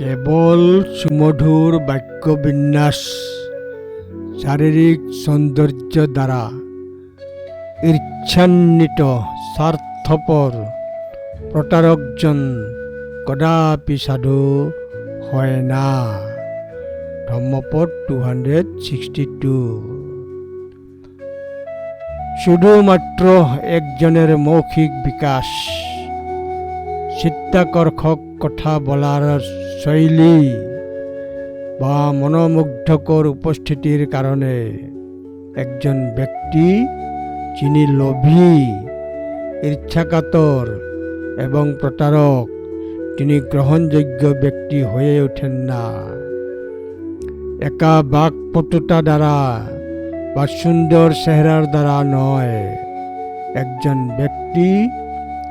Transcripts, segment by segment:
কেৱল সুমধুৰ বাক্য বিন্যাস, শাৰীৰিক সৌন্দৰ্য দ্বাৰা ঈৰ্ষান্বিত স্বাৰ্থপৰ প্ৰতাৰকজন কদাপি সাধু হয় না। ধম্মপদ 262। শুধুমাত্র একজনের মৌখিক বিকাশ, চিত্তাকর্ষক কথা বলার শৈলী বা মনোমুগ্ধকর উপস্থিতির কারণে একজন ব্যক্তি যিনি লোভী, ঈর্ষাকাতর এবং প্রতারক, তিনি গ্রহণযোগ্য ব্যক্তি হয়ে ওঠেন না। একা বাকপটুতা দ্বারা বা সুন্দর চেহারার দ্বারা নয়। একজন ব্যক্তি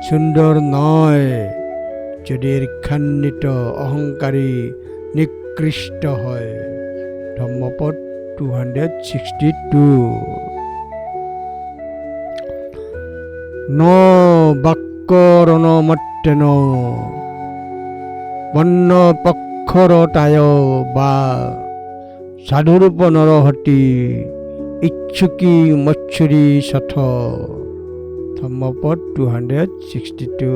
সুন্দর নয় যদি ঈর্ষান্বিত, অহংকারী, নিকৃষ্ট হয়। ধম্মপদ 262। ন বাক্যরণমত্যেন বন্য পক্ষরতায় বা সাধুরূপ নরহতি ইচ্ছুকি মৎসুরি সথ। ধম্মপদ 262।